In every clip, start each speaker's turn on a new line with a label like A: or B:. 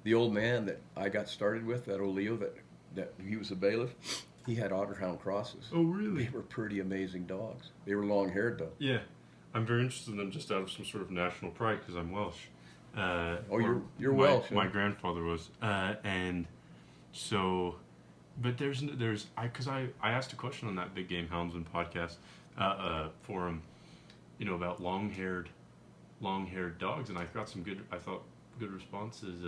A: the old man that I got started with, that old Leo, that he was a bailiff, he had otterhound crosses.
B: Oh, really?
A: They were pretty amazing dogs. They were long-haired, though.
B: Yeah. I'm very interested in them just out of some sort of national pride because I'm Welsh.
A: You're Welsh.
B: My grandfather was. And so, but because I asked a question on that Big Game Houndsman podcast forum, about long-haired dogs, and I got some good responses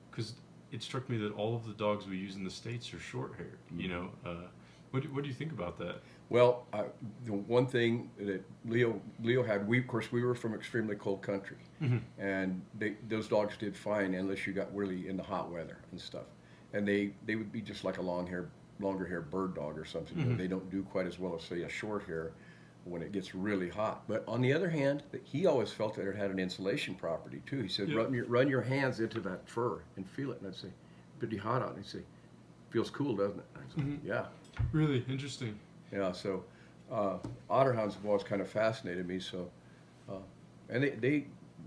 B: because it struck me that all of the dogs we use in the States are short-haired. What do you think about that?
A: Well, the one thing that Leo had, we were from extremely cold country,
B: Mm-hmm.
A: and those dogs did fine unless you got really in the hot weather and stuff, and they would be just like a longer hair bird dog or something.
B: Mm-hmm.
A: They don't do quite as well as, say, a short hair when it gets really hot. But on the other hand, he always felt that it had an insulation property too. He said,
B: Yeah.
A: run your hands into that fur and feel it, and I'd say, pretty hot out, and he'd say, feels cool, doesn't it? And I'd say,
B: Mm-hmm.
A: yeah.
B: Really interesting.
A: Yeah, so otterhounds have always kind of fascinated me. So, and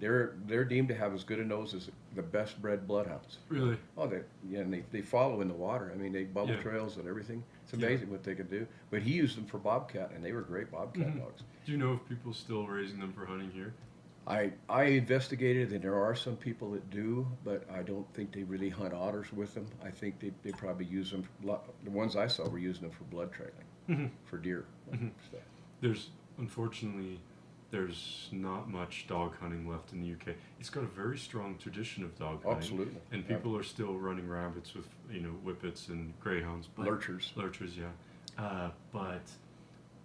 A: they're deemed to have as good a nose as the best bred bloodhounds.
B: Really?
A: Oh, and they follow in the water. I mean, they bubble
B: Yeah.
A: trails and everything. It's amazing what they can do. But he used them for bobcat, and they were great bobcat
B: Mm-hmm.
A: dogs.
B: Do you know if people are still raising them for hunting here?
A: I investigated, and there are some people that do, but I don't think they really hunt otters with them. I think they probably use them. The ones I saw were using them for blood trailing,
B: Mm-hmm.
A: for deer
B: Mhm.
A: stuff.
B: Unfortunately, there's not much dog hunting left in the UK. It's got a very strong tradition of dog hunting.
A: Absolutely.
B: And people are still running rabbits with, whippets and greyhounds.
A: Lurchers.
B: Lurchers, yeah. But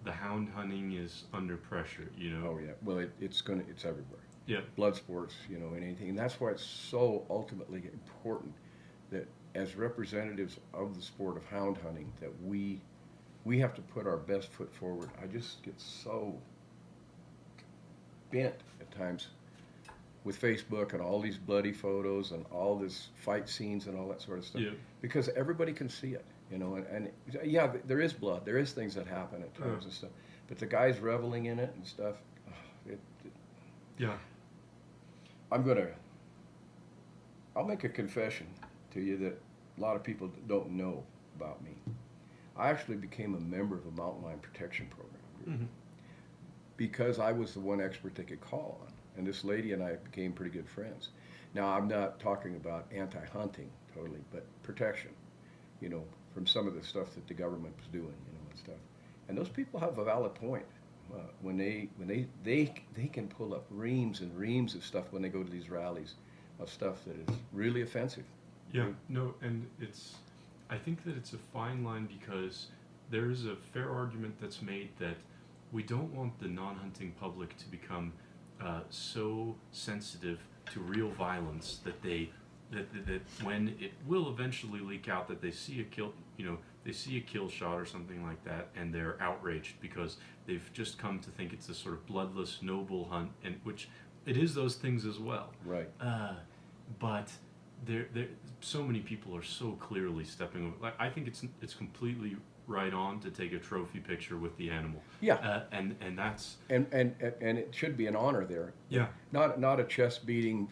B: the hound hunting is under pressure,
A: Oh yeah. Well, it's everywhere.
B: Yeah.
A: Blood sports, anything, and that's why it's so ultimately important that as representatives of the sport of hound hunting, that we have to put our best foot forward. I just get so bent at times with Facebook and all these bloody photos and all this fight scenes and all that sort of stuff,
B: Yeah.
A: because everybody can see it, and yeah, there is blood, there is things that happen at times and stuff, but the guys reveling in it and stuff,
B: Yeah.
A: I'll make a confession to you that a lot of people don't know about me. I actually became a member of a mountain lion protection program group
B: Mm-hmm.
A: because I was the one expert they could call on. And this lady and I became pretty good friends. Now, I'm not talking about anti-hunting totally, but protection, from some of the stuff that the government was doing, and stuff. And those people have a valid point. When they can pull up reams and reams of stuff when they go to these rallies of stuff that is really offensive.
B: Yeah, no, and I think that it's a fine line because there is a fair argument that's made that we don't want the non-hunting public to become so sensitive to real violence that that when it will eventually leak out that they see a kill shot or something like that, and they're outraged because they've just come to think it's a sort of bloodless, noble hunt, and which it is those things as well.
A: Right.
B: But there, so many people are so clearly stepping over. Like, I think it's completely right on to take a trophy picture with the animal.
A: Yeah.
B: And that's
A: And it should be an honor there.
B: yeah.
A: Not a chest beating,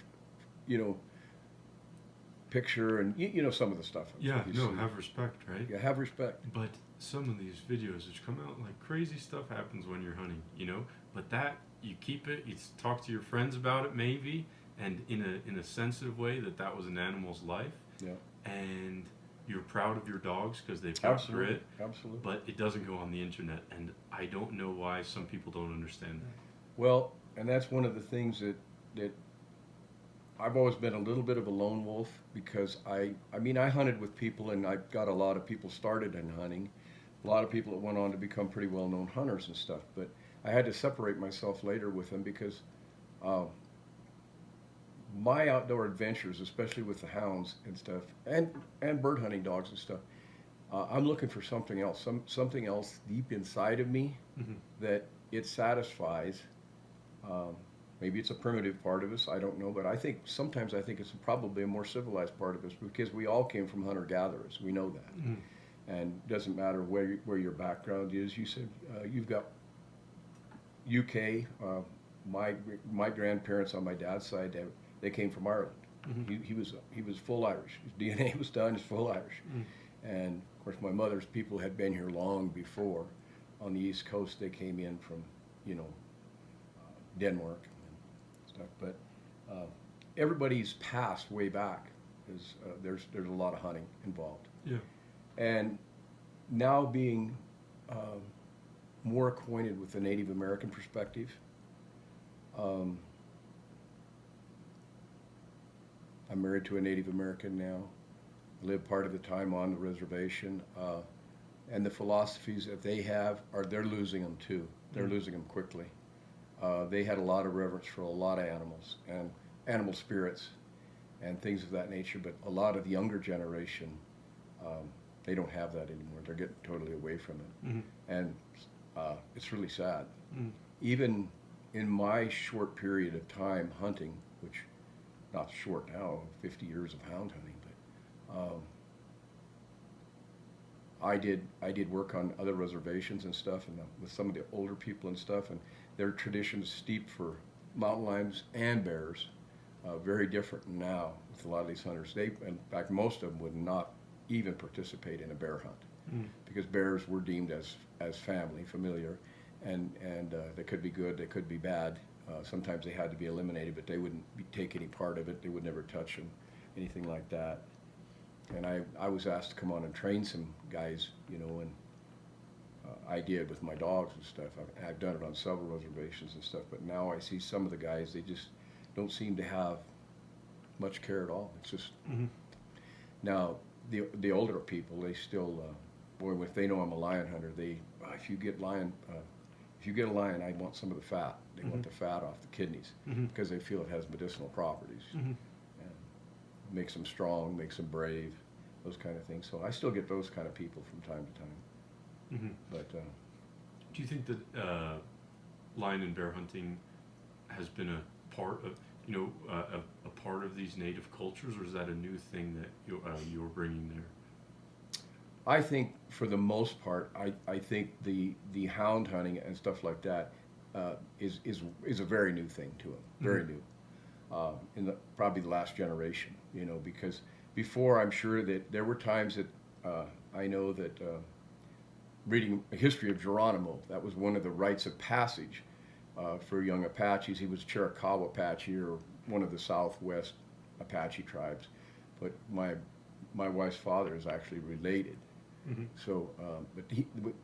A: picture and some of the stuff.
B: Yeah,
A: you
B: no,
A: see.
B: have respect, right?
A: Yeah, have respect.
B: But some of these videos which come out, like, crazy stuff happens when you're hunting, But that, you keep it, you talk to your friends about it maybe, and in a sensitive way that was an animal's life.
A: Yeah.
B: And you're proud of your dogs because they've got grit.
A: Absolutely.
B: But it doesn't go on the internet, and I don't know why some people don't understand that.
A: Well, and that's one of the things that I've always been a little bit of a lone wolf, because I hunted with people, and I got a lot of people started in hunting, a lot of people that went on to become pretty well-known hunters and stuff, but I had to separate myself later with them because my outdoor adventures, especially with the hounds and stuff, and bird hunting dogs and stuff, I'm looking for something else, something else deep inside of me
B: Mm-hmm.
A: that it satisfies. Maybe it's a primitive part of us, I don't know, but sometimes I think it's probably a more civilized part of us, because we all came from hunter-gatherers. We know that.
B: Mm-hmm.
A: And it doesn't matter where your background is. You said you've got UK. My grandparents on my dad's side, they came from Ireland. He was full Irish. His DNA was done. He's full Irish. And of course, my mother's people had been here long before. On the East Coast, they came in from, Denmark and stuff. But everybody's past way back is there's a lot of hunting involved.
B: Yeah.
A: And now being more acquainted with the Native American perspective, I'm married to a Native American now. I live part of the time on the reservation. And the philosophies that they have they're losing them too. They're losing them quickly. They had a lot of reverence for a lot of animals and animal spirits and things of that nature, but a lot of the younger generation, they don't have that anymore. They're getting totally away from it. And it's really sad. Even in my short period of time hunting, which not short now, 50 years of hound hunting, but I did work on other reservations and stuff, and with some of the older people and stuff, and their traditions steeped for mountain lions and bears, very different now with a lot of these hunters. In fact, most of them would not even participate in a bear hunt because bears were deemed as family, familiar, and they could be good, they could be bad. Sometimes they had to be eliminated, but they wouldn't take any part of it. They would never touch them, anything like that. And I was asked to come on and train some guys, and I did with my dogs and stuff. I've done it on several reservations and stuff, but now I see some of the guys, they just don't seem to have much care at all. It's just, now the older people, they still, boy, if they know I'm a lion hunter, if you get a lion, I want some of the fat. They want the fat off the kidneys because they feel it has medicinal properties. Makes them strong, makes them brave, those kind of things. So I still get those kind of people from time to time. But
B: do you think that lion and bear hunting has been a part of a part of these native cultures, or is that a new thing that you're bringing there?
A: I think for the most part, I think the hound hunting and stuff like that is a very new thing to them, very new. In probably the last generation, because before I'm sure that there were times that I know that reading a history of Geronimo, that was one of the rites of passage for young Apaches. He was a Chiricahua Apache or one of the Southwest Apache tribes, but my wife's father is actually related. So, but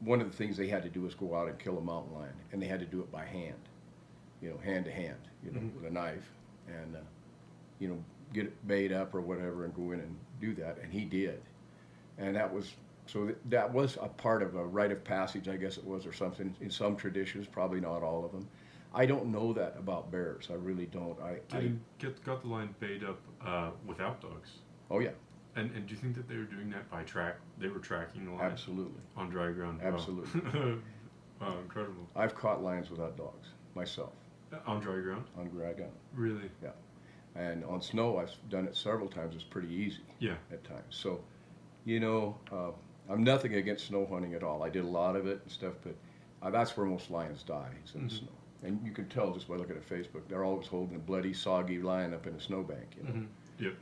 A: one of the things they had to do was go out and kill a mountain lion, and they had to do it by hand, hand to hand, with a knife. And get it bait up or whatever and go in and do that, and he did. And that was a part of a rite of passage, I guess it was, or something in some traditions, probably not all of them. I don't know that about bears. I really don't.
B: Got the lion bait up without dogs?
A: Oh yeah.
B: And do you think that they were doing that by they were tracking the lion?
A: Absolutely.
B: On dry ground?
A: Absolutely.
B: Wow, incredible.
A: I've caught lions without dogs myself.
B: On dry ground?
A: On dry ground.
B: Really?
A: Yeah. And on snow, I've done it several times. It's pretty easy.
B: Yeah.
A: At times. So, I'm nothing against snow hunting at all. I did a lot of it and stuff, but that's where most lions die, is in the snow. And you can tell just by looking at Facebook. They're always holding a bloody, soggy lion up in a snowbank,
B: Yep.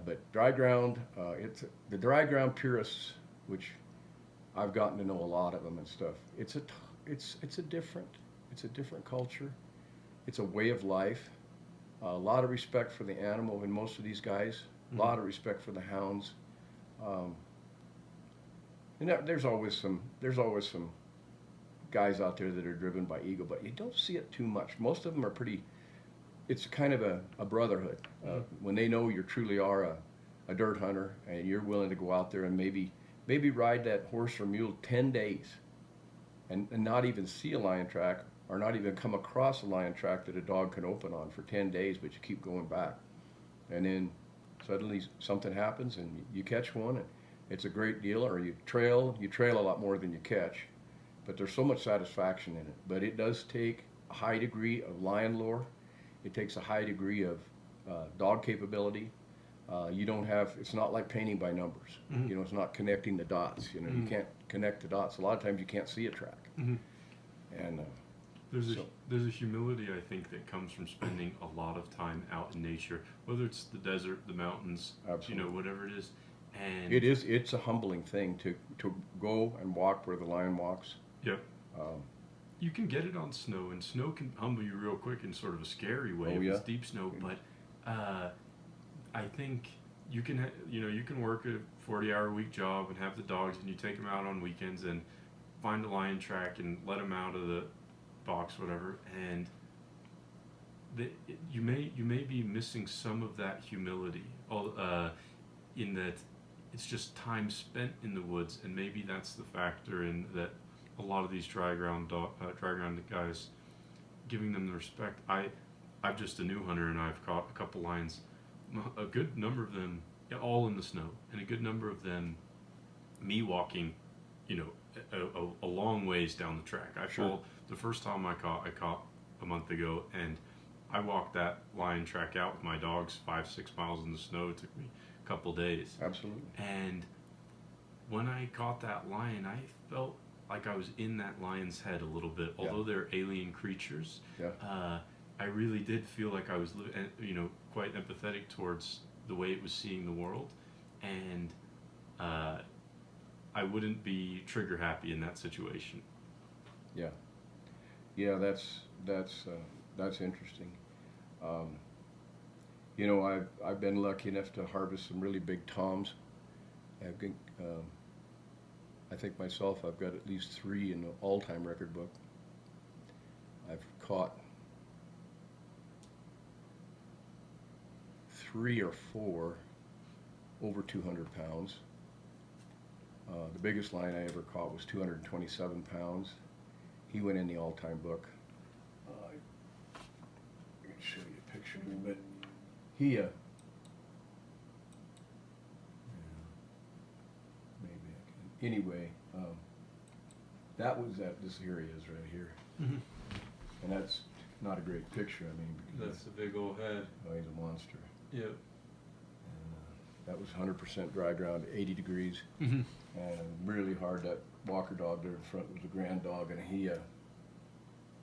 A: But dry ground, it's the dry ground purists, which I've gotten to know a lot of them and stuff. It's a different culture. It's a way of life. A lot of respect for the animal in most of these guys. A lot of respect for the hounds. And there's always some guys out there that are driven by ego, but you don't see it too much. Most of them are pretty. It's kind of a brotherhood. When they know you truly are a dirt hunter and you're willing to go out there and maybe ride that horse or mule 10 days and not even see a lion track, or not even come across a lion track that a dog can open on for 10 days, but you keep going back. And then suddenly something happens and you catch one, and it's a great deal, or you trail a lot more than you catch, but there's so much satisfaction in it. But it does take a high degree of lion lore. It takes a high degree of dog capability. It's not like painting by numbers. It's not connecting the dots. You can't connect the dots. A lot of times you can't see a track. And
B: There's a humility, I think, that comes from spending a lot of time out in nature, whether it's the desert, the mountains,
A: Absolutely.
B: whatever it is. And
A: It's a humbling thing to go and walk where the lion walks.
B: yep,
A: Um,
B: you can get it on snow, and snow can humble you real quick in sort of a scary way
A: Oh,
B: if
A: yeah.
B: it's deep snow. But I think you can you can work a 40-hour week job and have the dogs, and you take them out on weekends and find a lion track and let them out of the box, whatever, and you may be missing some of that humility, in that it's just time spent in the woods, and maybe that's the factor in that a lot of these dry ground guys, giving them the respect. I'm just a new hunter, and I've caught a couple lions, a good number of them, yeah, all in the snow, and a good number of them, me walking, a long ways down the track.
A: Sure.
B: The first time I caught a month ago, and I walked that lion track out with my dogs 5-6 miles in the snow. It took me a couple days.
A: Absolutely.
B: And when I caught that lion, I felt like I was in that lion's head a little bit.
A: Yeah.
B: Although they're alien creatures,
A: Yeah.
B: I really did feel like I was quite empathetic towards the way it was seeing the world, and I wouldn't be trigger happy in that situation.
A: Yeah. Yeah. That's interesting. Um, I've been lucky enough to harvest some really big toms. I've been, I think myself, I've got at least 3 in the all-time record book. I've caught 3 or 4 over 200 pounds. The biggest lion I ever caught was 227 pounds. He went in the all-time book. I can show you a picture of him, but he, yeah, maybe I can. Anyway, this here he is right here.
B: Mm-hmm.
A: And that's not a great picture, I mean, because
B: That's a big old head.
A: he's a monster.
B: Yep.
A: And, that was 100% dry ground, 80 degrees,
B: Mm-hmm.
A: and really hard. That Walker dog there in front was a grand dog, and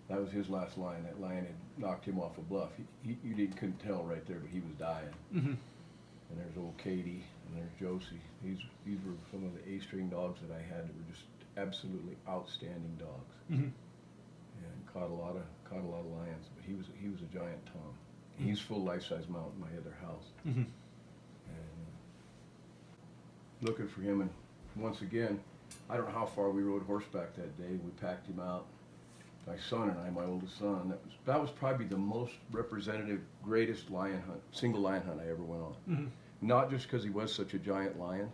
A: that was his last lion. That lion had knocked him off a bluff. You couldn't tell right there, but he was dying.
B: Mm-hmm.
A: And there's old Katie, and there's Josie. These were some of the A-string dogs that I had that were just absolutely outstanding dogs.
B: Mm-hmm.
A: And caught a lot of lions. But he was a giant tom. He's full life-size mount in my other house.
B: Mm-hmm.
A: And looking for him, and once again, I don't know how far we rode horseback that day. We packed him out. My son and I, my oldest son, that was probably the most representative, greatest single lion hunt I ever went on.
B: Mm-hmm.
A: Not just because he was such a giant lion,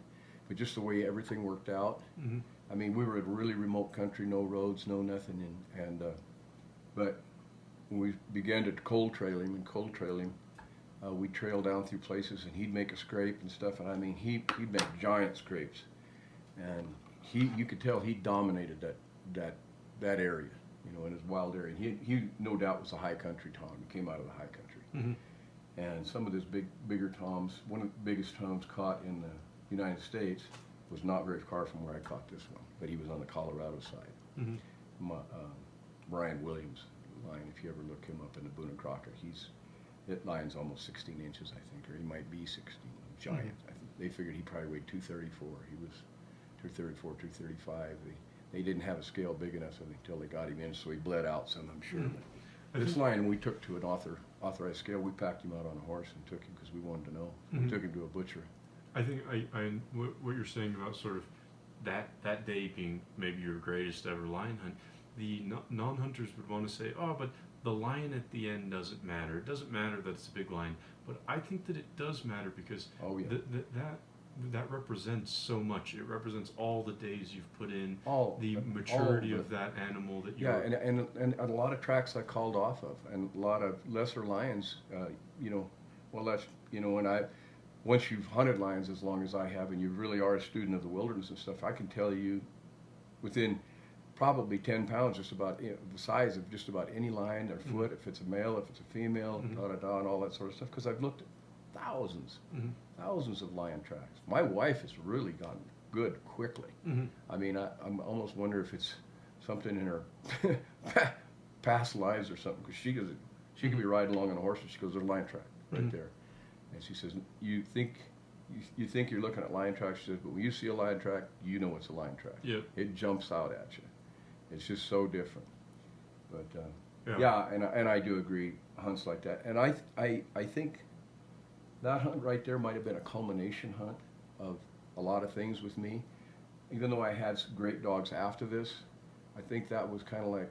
A: but just the way everything worked out.
B: Mm-hmm.
A: I mean, we were in a really remote country, no roads, no nothing, but when we began to cold trail him, we'd trail down through places, and he'd make a scrape and stuff, and I mean, he'd make giant scrapes, and you could tell he dominated that area, in his wild area. He no doubt was a high country tom. He came out of the high country.
B: Mm-hmm.
A: And some of those bigger toms, one of the biggest toms caught in the United States was not very far from where I caught this one, but he was on the Colorado side.
B: Mm-hmm.
A: Brian Williams lion, if you ever look him up in the Boone and Crocker, that lion's almost 16 inches, I think, or he might be 16, giant.
B: Mm-hmm.
A: I think they figured he probably weighed 234. He was 234, 235. They didn't have a scale big enough until they got him in, so he bled out some, I'm sure.
B: Mm-hmm.
A: This lion we took to an authorized scale. We packed him out on a horse and took him because we wanted to know.
B: Mm-hmm.
A: We took him to a butcher.
B: I think what you're saying about sort of that day being maybe your greatest ever lion hunt, the non-hunters would want to say, oh, but the lion at the end doesn't matter. It doesn't matter that it's a big lion, but I think that it does matter because
A: Oh, yeah.
B: that represents so much. It represents all the days you've put in, the
A: all
B: maturity
A: of
B: of that animal that
A: Yeah,
B: you're.
A: and a lot of tracks I called off of, and a lot of lesser lions, well, that's, once you've hunted lions as long as I have, and you really are a student of the wilderness and stuff, I can tell you within probably 10 pounds, just about the size of just about any lion, their foot,
B: Mm-hmm.
A: if it's a male, if it's a female,
B: Mm-hmm.
A: and all that sort of stuff, because I've looked at thousands
B: Mm-hmm.
A: of lion tracks. My wife has really gotten good quickly.
B: Mm-hmm.
A: I mean, I'm almost wonder if it's something in her past lives or something, because she could be riding along on a horse and she goes, there's a lion track right there. And she says, you think you're looking at lion tracks, she says, but when you see a lion track, you know it's a lion track.
B: Yep.
A: It jumps out at you. It's just so different. But
B: Yeah.
A: and I do agree, hunts like that. And I think that hunt right there might have been a culmination hunt of a lot of things with me. Even though I had some great dogs after this, I think that was kind of like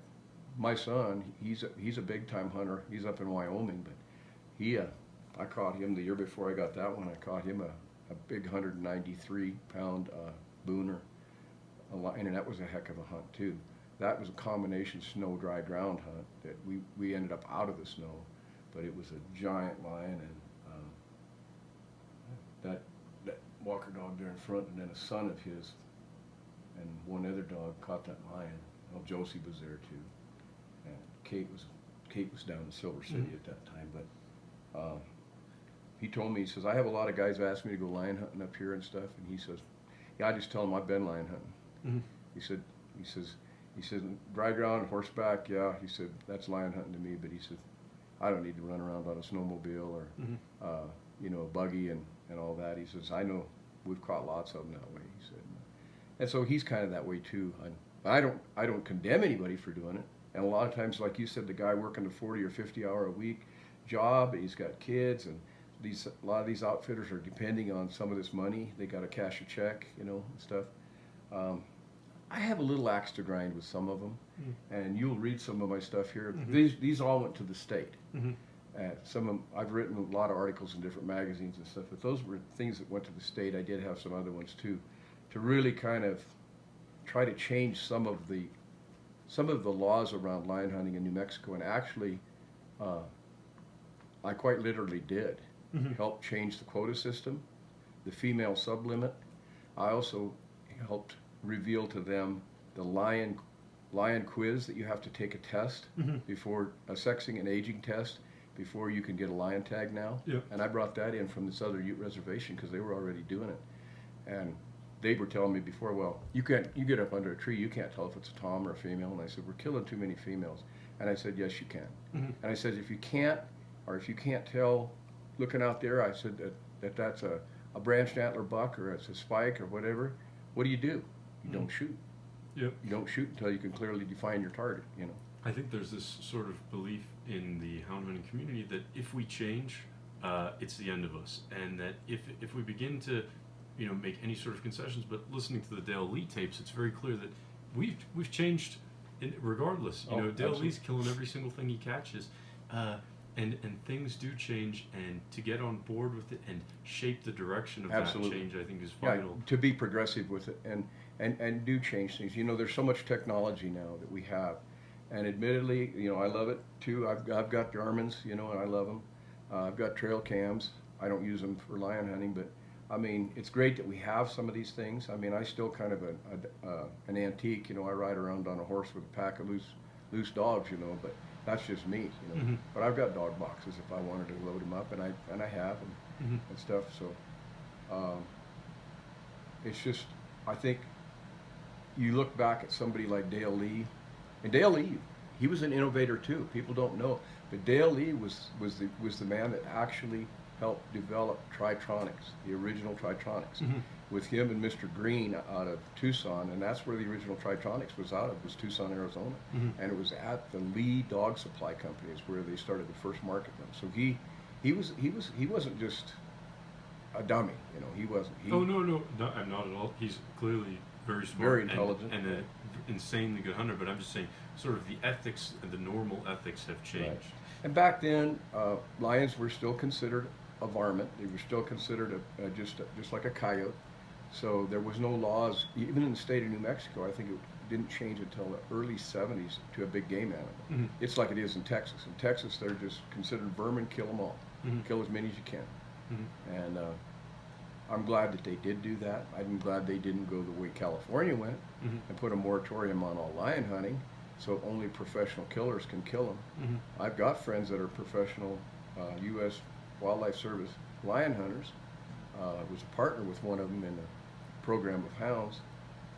A: my son. He's a big time hunter. He's up in Wyoming, but I caught him the year before I got that one. I caught him a big 193-pound booner, and that was a heck of a hunt too. That was a combination snow dry ground hunt that we ended up out of the snow, but it was a giant lion, and that Walker dog there in front, and then a son of his and one other dog caught that lion. Well, Josie was there too, and Kate was down in Silver City at that time. But he told me, he says, I have a lot of guys who ask me to go lion hunting up here and stuff, and he says, yeah, I just tell them I've been lion hunting. He said, dry ground, horseback, yeah. He said, that's lion hunting to me, but he said, I don't need to run around on a snowmobile or a buggy and all that. He says, I know we've caught lots of them that way. He said, and so he's kind of that way too. I don't condemn anybody for doing it. And a lot of times, like you said, the guy working a 40 or 50 hour a week job, he's got kids, and a lot of these outfitters are depending on some of this money. They got to cash a check, and stuff. I have a little axe to grind with some of them, and you'll read some of my stuff here. These all went to the state. I've written a lot of articles in different magazines and stuff, but those were things that went to the state. I did have some other ones too, to really kind of try to change some of the laws around lion hunting in New Mexico, and actually, I quite literally did help change the quota system, the female sublimit. I also helped reveal to them the lion quiz that you have to take a test before a sexing and aging test before you can get a lion tag now.
B: Yep.
A: And I brought that in from this other Ute reservation because they were already doing it, and they were telling me before, well, you get up under a tree, you can't tell if it's a tom or a female. And I said, we're killing too many females. And I said, yes, you can. And I said, if you can't tell looking out there, I said that's a branched antler buck or it's a spike or whatever, what do? You don't shoot.
B: Yep.
A: You don't shoot until you can clearly define your target,
B: I think there's this sort of belief in the hound hunting community that if we change, it's the end of us, and that if we begin to make any sort of concessions, but listening to the Dale Lee tapes, it's very clear that we've changed regardless. Dale
A: absolutely.
B: Lee's killing every single thing he catches, and things do change, and to get on board with it and shape the direction of
A: Absolutely.
B: that change, I think is vital.
A: Yeah, to be progressive with it and do change things. There's so much technology now that we have, and admittedly, I love it too. I've got Garmin's, and I love them. I've got trail cams. I don't use them for lion hunting, but I mean, it's great that we have some of these things. I mean, I still kind of an antique. I ride around on a horse with a pack of loose dogs. But that's just me. But I've got dog boxes if I wanted to load them up, and I have and stuff. So it's just, I think you look back at somebody like Dale Lee, and Dale Lee, he was an innovator too. People don't know, but Dale Lee was the man that actually helped develop Tritronics, the original Tritronics, with him and Mr. Green out of Tucson, and that's where the original Tritronics was out of, was Tucson, Arizona, and it was at the Lee Dog Supply Company is where they started the first market them. So he wasn't just a dummy, he wasn't.
B: No, I'm not at all. He's clearly very smart,
A: very intelligent,
B: and an insanely good hunter. But I'm just saying, sort of the ethics and the normal ethics have changed.
A: Right. And back then, lions were still considered a varmint. They were still considered just like a coyote. So there was no laws, even in the state of New Mexico. I think it didn't change until the early 70s to a big game animal. It's like it is in Texas. In Texas, they're just considered vermin, kill them all. Kill as many as you can. And I'm glad that they did do that. I'm glad they didn't go the way California went and put a moratorium on all lion hunting, so only professional killers can kill them. I've got friends that are professional U.S. Wildlife Service lion hunters. I was a partner with one of them in a program of hounds,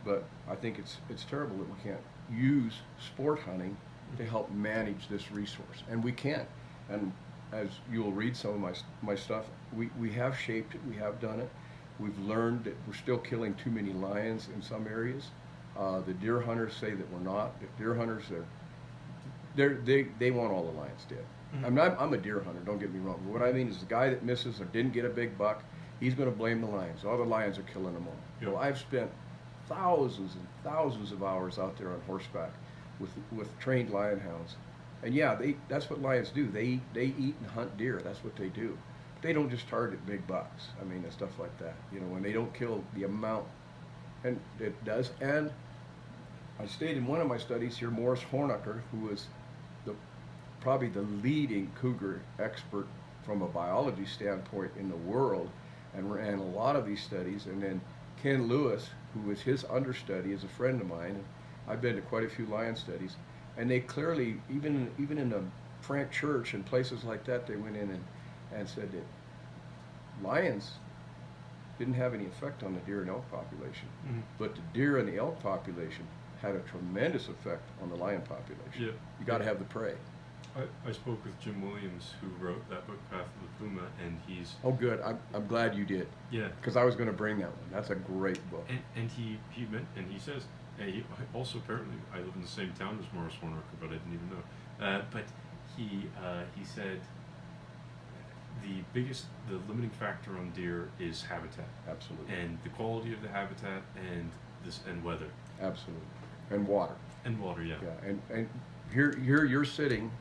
A: but I think it's terrible that we can't use sport hunting to help manage this resource, and we can. And as you'll read some of my stuff, we have shaped it, we have done it. We've learned that we're still killing too many lions in some areas. The deer hunters say that we're not. The deer hunters they want all the lions dead. I'm a deer hunter, don't get me wrong. But what I mean is the guy that misses or didn't get a big buck, he's going to blame the lions. All the lions are killing them all.
B: Yep.
A: So I've spent thousands and thousands of hours out there on horseback with trained lion hounds. And yeah, that's what lions do. They eat and hunt deer. That's what they do. They don't just target big bucks. I mean, and stuff like that. You know, when they don't kill the amount, and it does. And I stayed in one of my studies here, Morris Hornacker, who was probably the leading cougar expert from a biology standpoint in the world, and ran a lot of these studies. And then Ken Lewis, who was his understudy, is a friend of mine. I've been to quite a few lion studies, and they clearly, even in the Frank Church and places like that, they went in and said that lions didn't have any effect on the deer and elk population, but the deer and the elk population had a tremendous effect on the lion population.
B: Yeah.
A: You got to have the prey.
B: I spoke with Jim Williams, who wrote that book, Path of the Puma, and he's...
A: Oh, good. I'm glad you did.
B: Yeah.
A: Because I was going to bring that one. That's a great book.
B: And he says, and he also apparently, I live in the same town as Morris Hornacker, but I didn't even know. But he said the limiting factor on deer is habitat.
A: Absolutely.
B: And the quality of the habitat and weather.
A: Absolutely. And water.
B: And water, yeah.
A: Yeah. And here you're sitting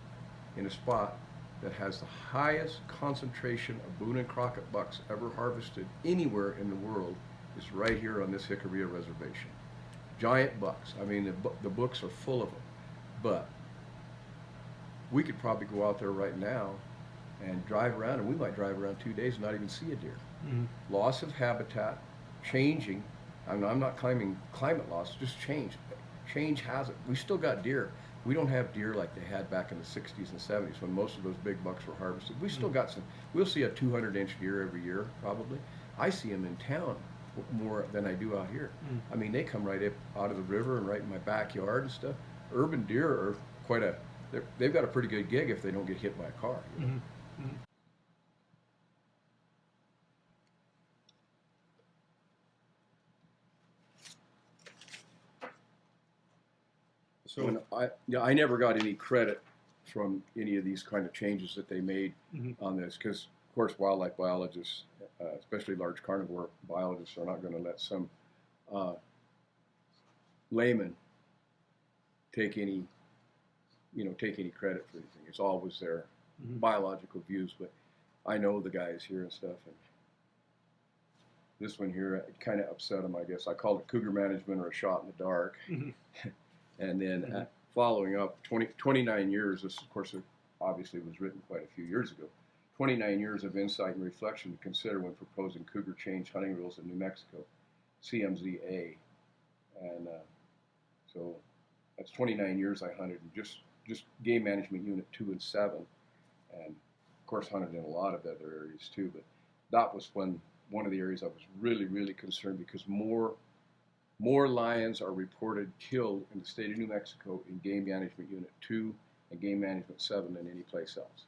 A: in a spot that has the highest concentration of Boone and Crockett bucks ever harvested anywhere in the world, is right here on this Jicarilla reservation. Giant bucks. I mean, the books are full of them. But we could probably go out there right now and drive around, and we might drive around 2 days and not even see a deer. Loss of habitat, changing. I'm not claiming climate loss, just change. Change has it. We still got deer. We don't have deer like they had back in the 60s and 70s when most of those big bucks were harvested. We still got some. We'll see a 200-inch deer every year, probably. I see them in town more than I do out here. I mean, they come right up out of the river and right in my backyard and stuff. Urban deer are they've got a pretty good gig if they don't get hit by a car. You know? So I never got any credit from any of these kind of changes that they made on this, because of course wildlife biologists, especially large carnivore biologists, are not going to let some layman take any credit for anything. It's always their biological views. But I know the guys here and stuff, and this one here, it kind of upset them, I guess. I called it cougar management or a shot in the dark. And then following up, 29 years, this of course obviously was written quite a few years ago, 29 years of insight and reflection to consider when proposing cougar change hunting rules in New Mexico, CMZA. And so that's 29 years I hunted in just Game Management Unit 2 and 7. And of course hunted in a lot of other areas too, but that was one of the areas I was really, really concerned, because more lions are reported killed in the state of New Mexico in Game Management Unit 2 and Game Management 7 than any place else.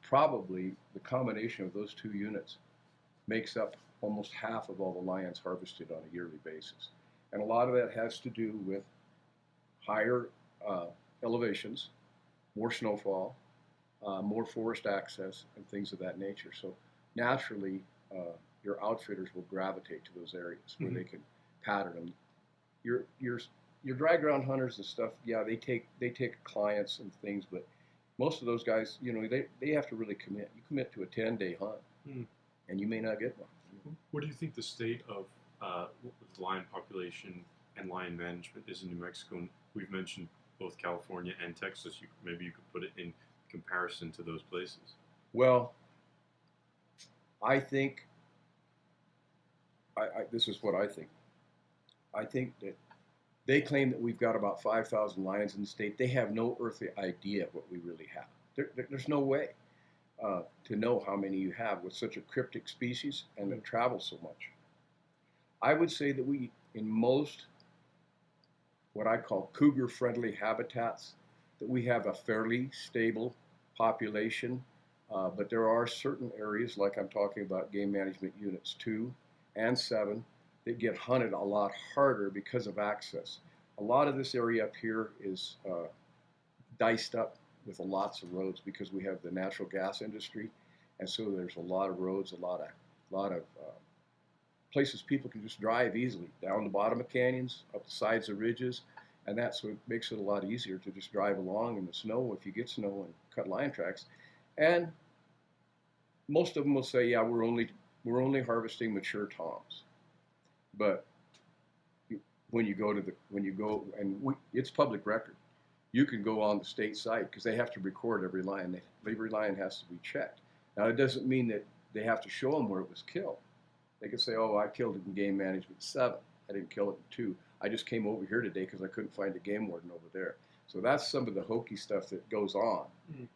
A: Probably the combination of those two units makes up almost half of all the lions harvested on a yearly basis. And a lot of that has to do with higher elevations, more snowfall, more forest access, and things of that nature. So naturally, your outfitters will gravitate to those areas where they can pattern them. Your dry ground hunters and stuff, yeah, they take clients and things, but most of those guys, you know, they have to really commit. You commit to a 10-day hunt, and you may not get one.
B: What do you think the state of the lion population and lion management is in New Mexico? And we've mentioned both California and Texas. Maybe you could put it in comparison to those places.
A: Well, I think this is what I think. I think that they claim that we've got about 5,000 lions in the state. They have no earthly idea what we really have. There's no way to know how many you have with such a cryptic species and that travels so much. I would say that we, in most what I call cougar-friendly habitats, that we have a fairly stable population, but there are certain areas, like I'm talking about game management units 2 and 7, that get hunted a lot harder because of access. A lot of this area up here is diced up with lots of roads because we have the natural gas industry, and so there's a lot of roads, a lot of places people can just drive easily down the bottom of canyons, up the sides of ridges, and that's what makes it a lot easier to just drive along in the snow if you get snow and cut lion tracks. And most of them will say, "Yeah, we're only harvesting mature toms," but when you go and it's public record. You can go on the state site because they have to record every lion. Every lion has to be checked. Now, it doesn't mean that they have to show them where it was killed. They can say, "Oh, I killed it in game management 7. I didn't kill it in 2. I just came over here today because I couldn't find a game warden over there." So that's some of the hokey stuff that goes on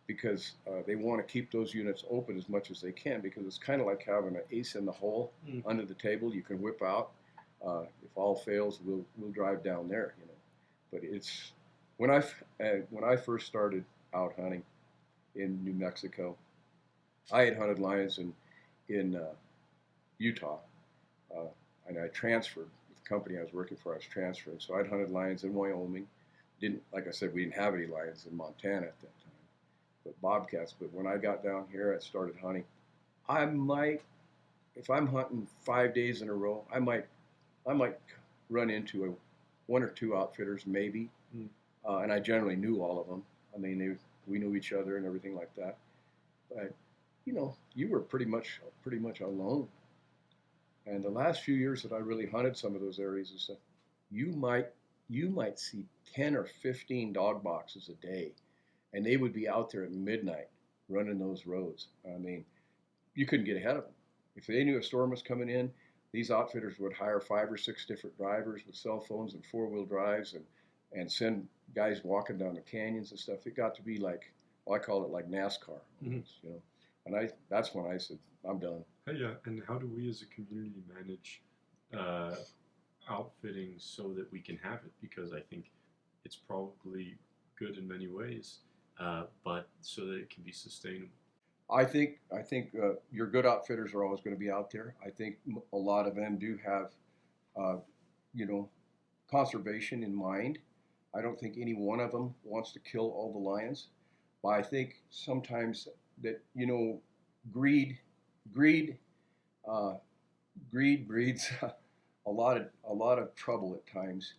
A: because they want to keep those units open as much as they can because it's kind of like having an ace in the hole under the table. You can whip out. If all fails, we'll drive down there. But it's when I first started out hunting in New Mexico, I had hunted lions in Utah, and I transferred with the company I was working for. I was transferring, so I'd hunted lions in Wyoming. Like I said, we didn't have any lions in Montana at that time, but bobcats. But when I got down here, I started hunting. I might, if I'm hunting 5 days in a row, I might run into one or two outfitters maybe. And I generally knew all of them. I mean, we knew each other and everything like that. But you were pretty much alone. And the last few years that I really hunted some of those areas and stuff, you might see 10 or 15 dog boxes a day, and they would be out there at midnight running those roads. I mean, you couldn't get ahead of them. If they knew a storm was coming in, these outfitters would hire 5 or 6 different drivers with cell phones and 4-wheel drives and send guys walking down the canyons and stuff. It got to be like, well, I call it like NASCAR, And that's when I said, I'm done.
B: Hey, yeah, and how do we as a community manage outfitting so that we can have it? Because I think it's probably good in many ways, but so that it can be sustainable.
A: I think your good outfitters are always going to be out there. I think a lot of them do have, conservation in mind. I don't think any one of them wants to kill all the lions, but I think sometimes that greed breeds a lot of trouble at times,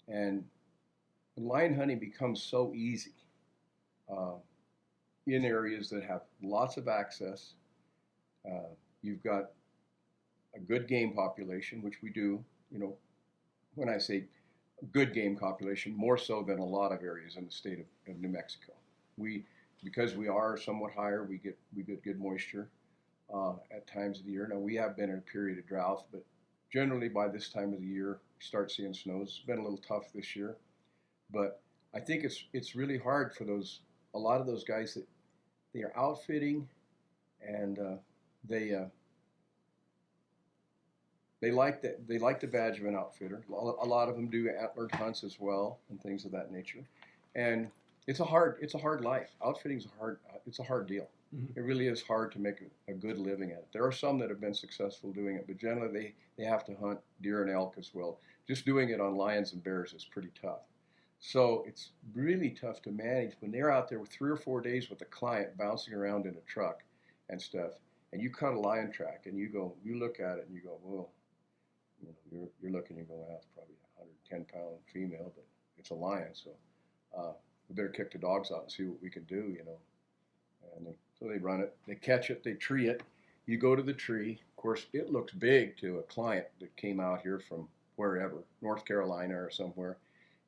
A: and lion hunting becomes so easy in areas that have lots of access. You've got a good game population, which we do. When I say good game population, more so than a lot of areas in the state of New Mexico. Because we are somewhat higher, we get good moisture at times of the year. Now, we have been in a period of drought, but generally by this time of the year, we start seeing snows. It's been a little tough this year, but I think it's really hard for a lot of those guys that they are outfitting, and they like the badge of an outfitter. A lot of them do antlered hunts as well and things of that nature, and it's a hard life. Outfitting's it's a hard deal. Mm-hmm. It really is hard to make a good living at it. There are some that have been successful doing it, but generally they have to hunt deer and elk as well. Just doing it on lions and bears is pretty tough. So it's really tough to manage when they're out there with 3 or 4 days with a client bouncing around in a truck and stuff, and you cut a lion track and you look at it and you go, well, you're looking and you go, that's probably a 110-pound female, but it's a lion, so we better kick the dogs out and see what we can do, And so they run it, they catch it, they tree it. You go to the tree. Of course, it looks big to a client that came out here from wherever, North Carolina or somewhere.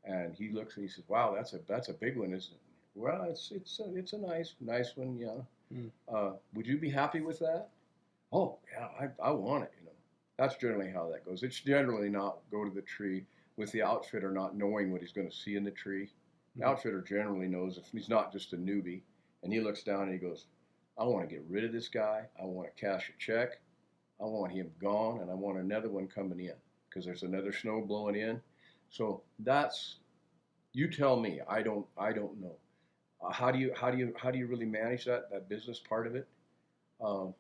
A: And he looks and he says, "Wow, that's a big one, isn't it?" Well, it's a nice one, yeah. Would you be happy with that? Oh, yeah, I want it. That's generally how that goes. It's generally not go to the tree with the outfitter not knowing what he's going to see in the tree. The outfitter generally knows if he's not just a newbie, and he looks down and he goes, "I want to get rid of this guy. I want to cash a check. I want him gone, and I want another one coming in because there's another snow blowing in." So you tell me. I don't know. How do you really manage that business part of it? Um,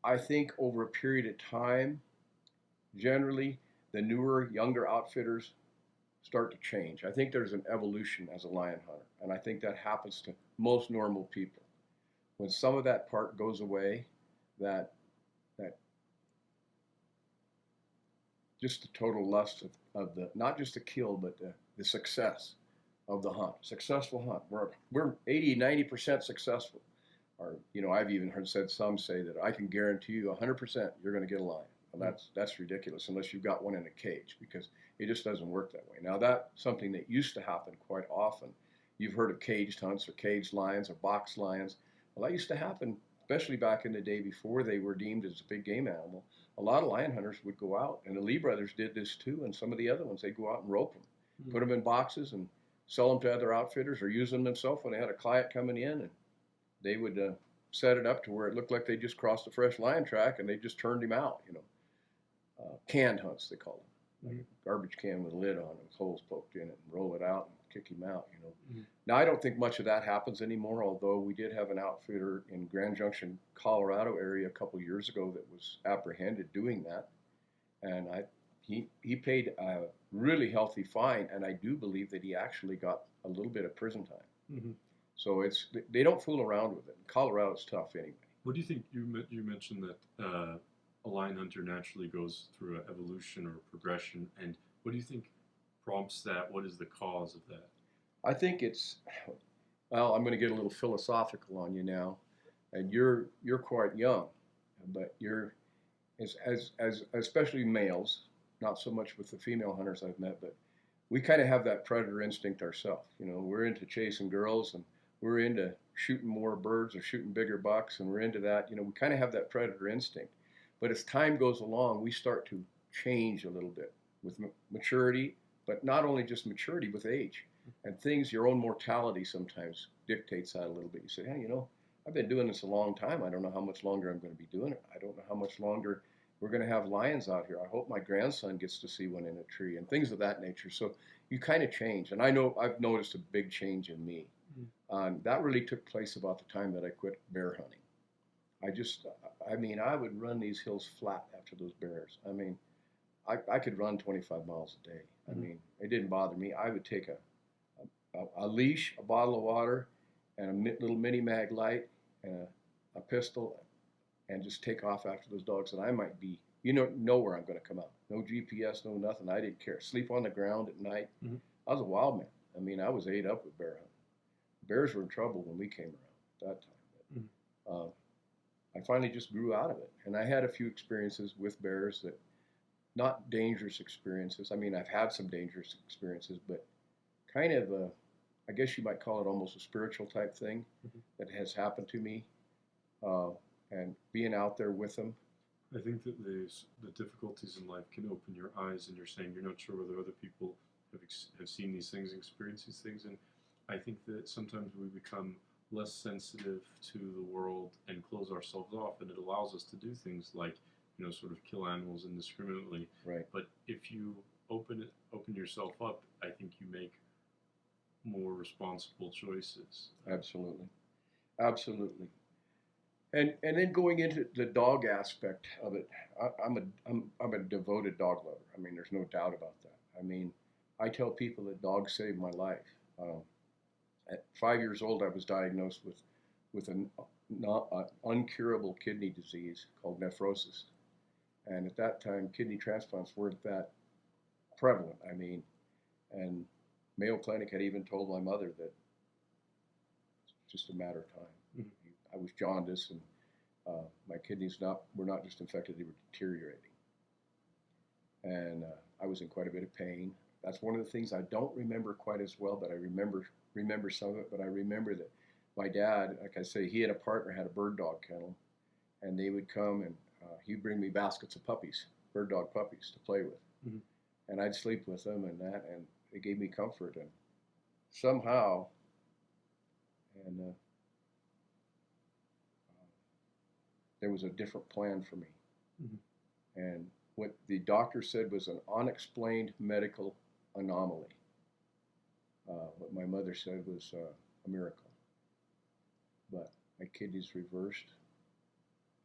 A: I think over a period of time, generally, the newer, younger outfitters start to change. I think there's an evolution as a lion hunter, and I think that happens to most normal people. When some of that part goes away, that that just the total lust of the not just the kill, but the success of the hunt, successful hunt. We're 80, 90% successful. Or I've even heard some say that I can guarantee you 100% you're going to get a lion. Well, that's ridiculous unless you've got one in a cage, because it just doesn't work that way. Now that's something that used to happen quite often. You've heard of caged hunts or caged lions or box lions. Well, that used to happen, especially back in the day before they were deemed as a big game animal. A lot of lion hunters would go out, and the Lee brothers did this too, and some of the other ones, they'd go out and rope them, put them in boxes and sell them to other outfitters or use them themselves when they had a client coming in, and they would set it up to where it looked like they just crossed a fresh lion track and they just turned him out. Canned hunts, they call them, like a garbage can with a lid on it with holes poked in it, and roll it out and kick him out. Now I don't think much of that happens anymore, although we did have an outfitter in Grand Junction, Colorado area a couple years ago that was apprehended doing that, and he paid a really healthy fine, and I do believe that he actually got a little bit of prison time. So they don't fool around with it. Colorado's tough anyway.
B: What do you think? You mentioned that a lion hunter naturally goes through an evolution or progression, and what do you think prompts that? What is the cause of that?
A: I think I'm going to get a little philosophical on you now, and you're quite young, but you're as especially males, not so much with the female hunters I've met, but we kind of have that predator instinct ourselves. We're into chasing girls, and we're into shooting more birds or shooting bigger bucks, and we're into that. We kind of have that predator instinct. But as time goes along, we start to change a little bit with maturity, but not only just maturity, with age. And things, your own mortality sometimes dictates that a little bit. You say, hey, I've been doing this a long time. I don't know how much longer I'm going to be doing it. I don't know how much longer we're going to have lions out here. I hope my grandson gets to see one in a tree and things of that nature. So you kind of change. And I know I've noticed a big change in me. That really took place about the time that I quit bear hunting. I would run these hills flat after those bears. I could run 25 miles a day. It didn't bother me. I would take a leash, a bottle of water, and a little mini mag light, and a pistol, and just take off after those dogs that I might be. Know where I'm going to come out. No GPS, no nothing. I didn't care. Sleep on the ground at night. I was a wild man. I was ate up with bear hunting. Bears were in trouble when we came around that time. But, I finally just grew out of it. And I had a few experiences with bears that, not dangerous experiences. I've had some dangerous experiences, but kind of I guess you might call it almost a spiritual type thing that has happened to me. And being out there with them.
B: I think that the difficulties in life can open your eyes, and you're saying you're not sure whether other people have seen these things, experienced these things, and I think that sometimes we become less sensitive to the world and close ourselves off, and it allows us to do things like, sort of kill animals indiscriminately.
A: Right.
B: But if you open yourself up, I think you make more responsible choices.
A: Absolutely. And then going into the dog aspect of it, I'm a devoted dog lover. There's no doubt about that. I tell people that dogs saved my life. At 5 years old, I was diagnosed with an uncurable kidney disease called nephrosis. And at that time, kidney transplants weren't that prevalent. And Mayo Clinic had even told my mother that it's just a matter of time. I was jaundiced, and my kidneys were not just infected, they were deteriorating. And I was in quite a bit of pain. That's one of the things I don't remember quite as well, but I remember some of it. But I remember that my dad, like I say, he had a partner, had a bird dog kennel, and they would come and he'd bring me baskets of puppies, bird dog puppies to play with. And I'd sleep with them and it gave me comfort. And somehow, there was a different plan for me. And what the doctor said was an unexplained medical anomaly. What my mother said was a miracle. But my kidneys reversed.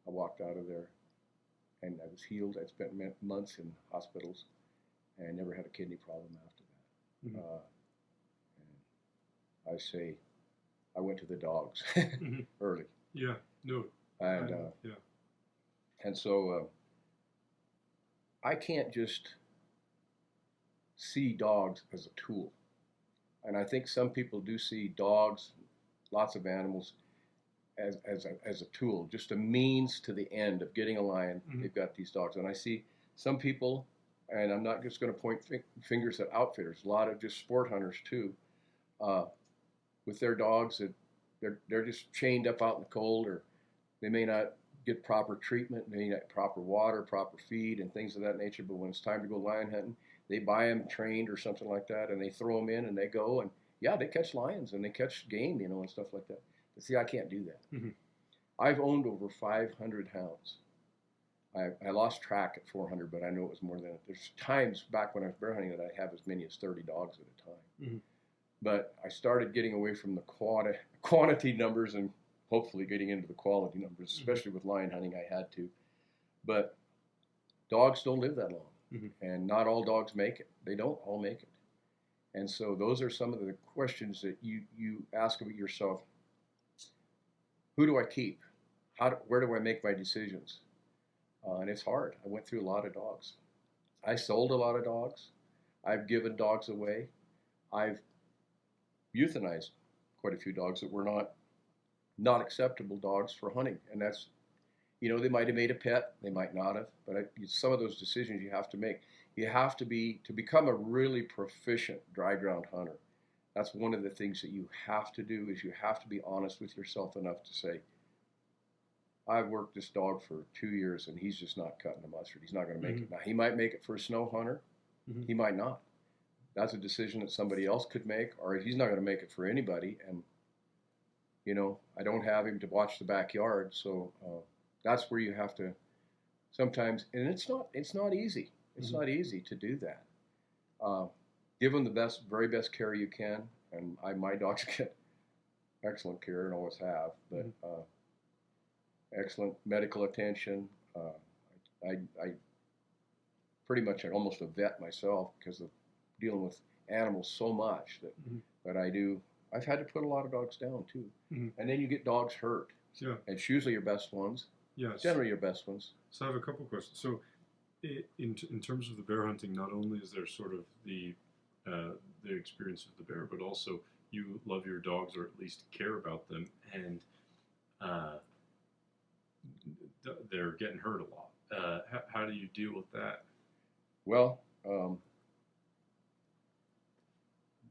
A: I walked out of there and I was healed. I spent months in hospitals and I never had a kidney problem after that.
B: Mm-hmm.
A: And I say I went to the dogs
B: Mm-hmm.
A: early.
B: Yeah, no.
A: And,
B: yeah.
A: And so I can't just see dogs as a tool. And I think some people do see dogs, lots of animals, as a tool, just a means to the end of getting a lion.
B: Mm-hmm.
A: They've got these dogs. And I see some people, and I'm not just going to point fingers at outfitters, a lot of just sport hunters too, with their dogs that they're just chained up out in the cold, or they may not get proper treatment, they need proper water, proper feed, and things of that nature. But when it's time to go lion hunting, they buy them trained or something like that, and they throw them in, and they go, and yeah, they catch lions and they catch game, and stuff like that. But see, I can't do that.
B: Mm-hmm.
A: I've owned over 500 hounds. I lost track at 400, but I know it was more than that. There's times back when I was bear hunting that I have as many as 30 dogs at a time.
B: Mm-hmm.
A: But I started getting away from the quantity numbers and hopefully getting into the quality numbers, especially with lion hunting. I had to. But dogs don't live that long.
B: Mm-hmm.
A: And not all dogs make it. They don't all make it. And so those are some of the questions that you ask of yourself. Who do I keep? Where do I make my decisions? And it's hard. I went through a lot of dogs. I sold a lot of dogs. I've given dogs away. I've euthanized quite a few dogs that were not acceptable dogs for hunting. And that's, they might have made a pet, they might not have, but some of those decisions you have to make. You have to become a really proficient dry ground hunter. That's one of the things that you have to do, is you have to be honest with yourself enough to say, I've worked this dog for 2 years and he's just not cutting the mustard. He's not going to make
B: Mm-hmm.
A: it. Now, he might make it for a snow hunter.
B: Mm-hmm.
A: He might not. That's a decision that somebody else could make, or he's not going to make it for anybody. And, I don't have him to watch the backyard. So that's where you have to sometimes, and it's not easy. It's
B: Mm-hmm.
A: not easy to do that. Give them the very best care you can. And my dogs get excellent care and always have, but excellent medical attention. I pretty much almost a vet myself because of dealing with animals so much that I do. I've had to put a lot of dogs down too.
B: Mm-hmm.
A: And then you get dogs hurt.
B: Yeah.
A: And it's usually your best ones.
B: Yes.
A: Generally your best ones.
B: So I have a couple questions. So in terms of the bear hunting, not only is there sort of the experience of the bear, but also you love your dogs, or at least care about them, and they're getting hurt a lot. How do you deal with that?
A: Well,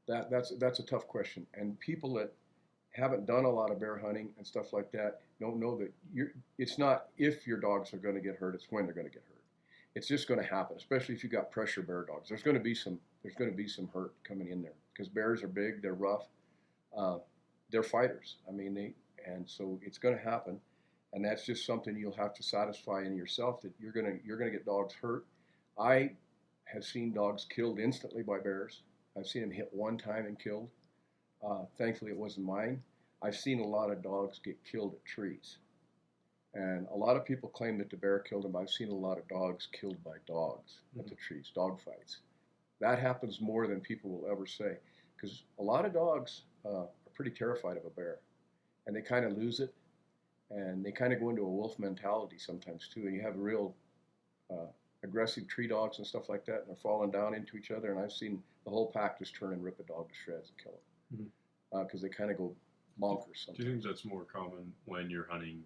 A: that's a tough question, and people that haven't done a lot of bear hunting and stuff like that don't know that it's not if your dogs are going to get hurt; it's when they're going to get hurt. It's just going to happen, especially if you got pressure bear dogs. There's going to be some hurt coming in there because bears are big, they're rough, they're fighters. And so it's going to happen, and that's just something you'll have to satisfy in yourself, that you're going to get dogs hurt. I have seen dogs killed instantly by bears. I've seen them hit one time and killed. Thankfully, it wasn't mine. I've seen a lot of dogs get killed at trees. And a lot of people claim that the bear killed them. I've seen a lot of dogs killed by dogs at the trees, dog fights. That happens more than people will ever say, because a lot of dogs are pretty terrified of a bear. And they kind of lose it, and they kind of go into a wolf mentality sometimes too. And you have real aggressive tree dogs and stuff like that, and they're falling down into each other. And I've seen the whole pack just turn and rip a dog to shreds and kill it, because they kind of go bonkers sometimes.
B: Do you think that's more common when you're hunting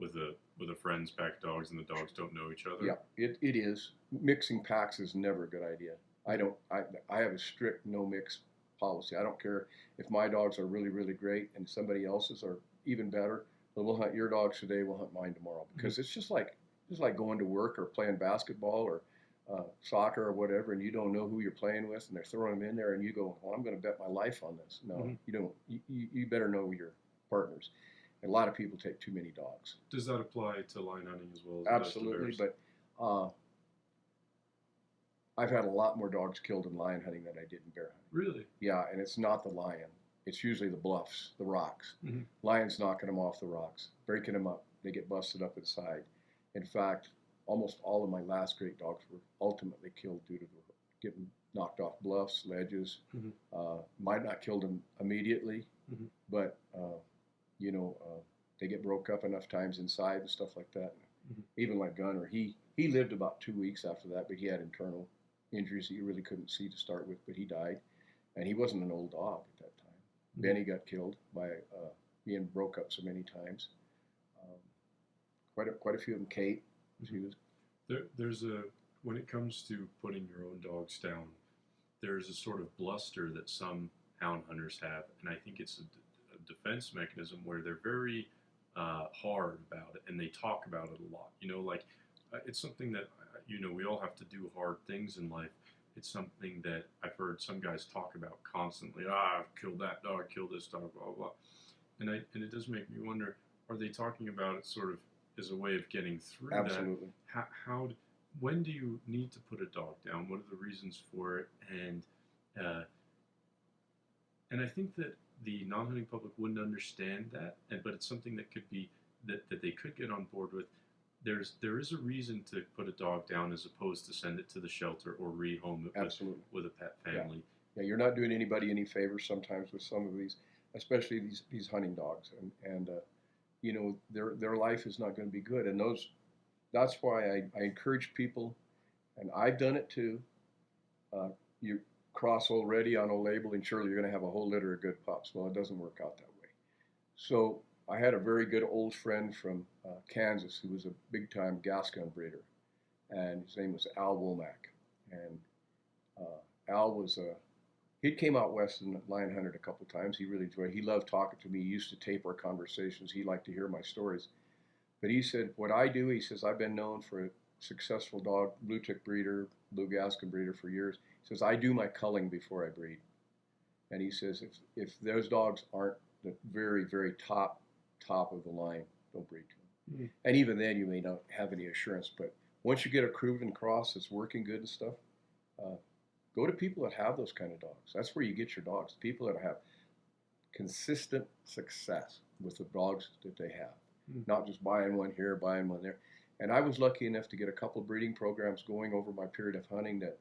B: with a friend's pack of dogs and the dogs don't know each other?
A: Yeah, it is. Mixing packs is never a good idea. I have a strict no mix policy. I don't care if my dogs are really, really great and somebody else's are even better. But we'll hunt your dogs today, we'll hunt mine tomorrow. Because it's just like going to work or playing basketball or soccer or whatever, and you don't know who you're playing with, and they're throwing them in there, and you go, well, I'm going to bet my life on this. No, you don't. You better know your partners. And a lot of people take too many dogs.
B: Does that apply to lion hunting as well as
A: Absolutely,
B: it does to bears?
A: but I've had a lot more dogs killed in lion hunting than I did in bear hunting.
B: Really?
A: Yeah, and it's not the lion. It's usually the bluffs, the rocks.
B: Mm-hmm.
A: Lions knocking them off the rocks, breaking them up. They get busted up inside. In fact, almost all of my last great dogs were ultimately killed due to getting knocked off bluffs, ledges.
B: Mm-hmm.
A: Might not kill them immediately,
B: Mm-hmm.
A: but they get broke up enough times inside and stuff like that.
B: Mm-hmm.
A: Even like Gunner, he lived about 2 weeks after that, but he had internal injuries that you really couldn't see to start with, but he died. And he wasn't an old dog at that time. Mm-hmm. Benny got killed by being broke up so many times. Quite a few of them. Kate, she was.
B: There's a when it comes to putting your own dogs down, there's a sort of bluster that some hound hunters have, and I think it's a defense mechanism where they're very hard about it and they talk about it a lot. It's something that we all have to do hard things in life. It's something that I've heard some guys talk about constantly. I've killed that dog, killed this dog, blah, blah, blah. And it does make me wonder, are they talking about it sort of as a way of getting through
A: Absolutely.
B: that? When do you need to put a dog down? What are the reasons for it? And I think that the non-hunting public wouldn't understand that, but it's something that could be that they could get on board with. There is a reason to put a dog down as opposed to send it to the shelter or rehome it with a pet family.
A: Yeah, you're not doing anybody any favors sometimes with some of these, especially these hunting dogs, and their life is not going to be good. And that's why I encourage people, and I've done it too. You cross old ready on old label, and surely you're going to have a whole litter of good pups. Well, it doesn't work out that way. So I had a very good old friend from Kansas who was a big-time Gascon breeder, and his name was Al Womack. And Al was he came out west and lion hunted a couple times. He really enjoyed it. He loved talking to me. He used to tape our conversations. He liked to hear my stories. But he said, what I do, he says, I've been known for a successful dog, blue tick breeder, blue Gascon breeder for years. He says, I do my culling before I breed. And he says, if those dogs aren't the very, very top of the line, don't breed to them. Mm-hmm. And even then, you may not have any assurance. But once you get a proven cross that's working good and stuff, go to people that have those kind of dogs. That's where you get your dogs. People that have consistent success with the dogs that they have. Mm-hmm. Not just buying one here, buying one there. And I was lucky enough to get a couple of breeding programs going over my period of hunting that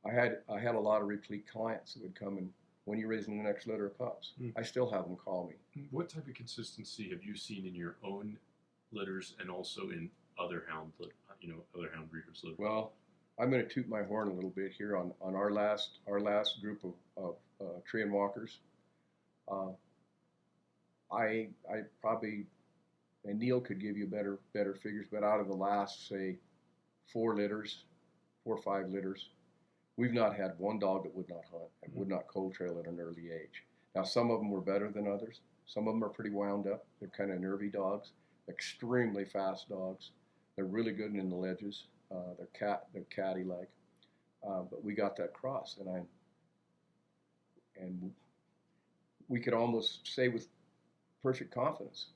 A: I had a lot of repeat clients that would come and, when you're raising the next litter of pups, I still have them call me.
B: What type of consistency have you seen in your own litters and also in other hound breeders' litters?
A: Well, I'm going to toot my horn a little bit here on our last group of tree and walkers. I probably, and Neil could give you better figures, but out of the last, say, 4 or 5 litters, we've not had one dog that would not hunt and would not cold trail at an early age. Now, some of them were better than others. Some of them are pretty wound up. They're kind of nervy dogs, extremely fast dogs. They're really good in the ledges. They're catty-like. But we got that cross, and we could almost say with perfect confidence,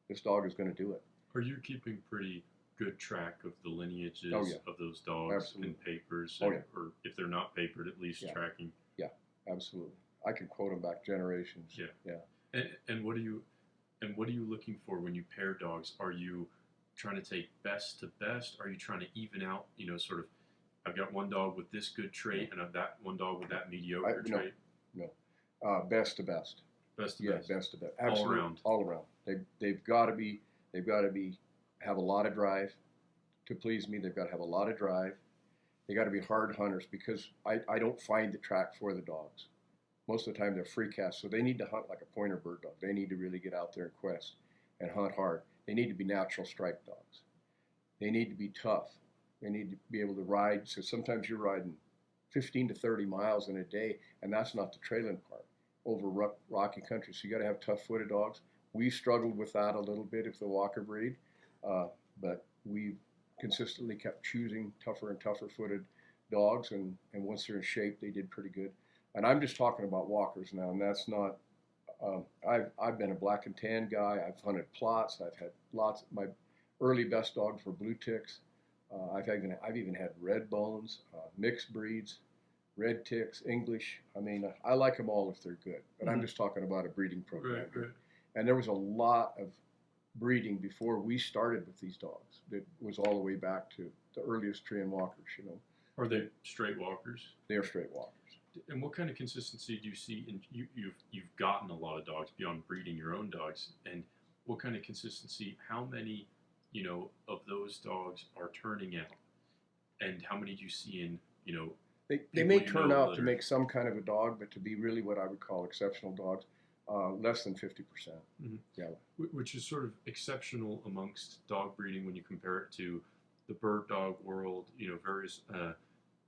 A: this dog is going to do it.
B: Are you keeping pretty good track of the lineages of those dogs? Absolutely. In papers? Or if they're not papered, at least tracking?
A: Yeah, absolutely. I can quote them back generations.
B: Yeah. And what are you looking for when you pair dogs? Are you trying to take best to best? Are you trying to even out, sort of, I've got one dog with this good trait and I've that one dog with that mediocre trait?
A: No. Best to best.
B: Best to best.
A: Yeah, best to best. Absolutely. All around. They've got to have a lot of drive to please me. They've got to have a lot of drive. They got to be hard hunters because I don't find the track for the dogs. Most of the time they're free cast, so they need to hunt like a pointer bird dog. They need to really get out there and quest and hunt hard. They need to be natural strike dogs. They need to be tough. They need to be able to ride. So sometimes you're riding 15 to 30 miles in a day, and that's not the trailing part, over rocky country. So you got to have tough-footed dogs. We struggled with that a little bit if the walker breed, but we've consistently kept choosing tougher and tougher-footed dogs, and once they're in shape, they did pretty good. And I'm just talking about walkers now, and that's not. I've been a black and tan guy. I've hunted plots. I've had lots. My early best dogs were blue ticks. I've even had red bones, mixed breeds, red ticks, English. I mean, I like them all if they're good, but I'm just talking about a breeding program.
B: Right.
A: And there was a lot of breeding before we started with these dogs. That was all the way back to the earliest tree and walkers.
B: Are they straight walkers?
A: They are straight walkers.
B: And what kind of consistency do you see in you've gotten a lot of dogs beyond breeding your own dogs, and what kind of consistency, how many of those dogs are turning out, and how many do you see in
A: They may turn out to make some kind of a dog, but to be really what I would call exceptional dogs, less than 50%.
B: Mm-hmm.
A: Yeah.
B: Which is sort of exceptional amongst dog breeding when you compare it to the bird dog world. Various.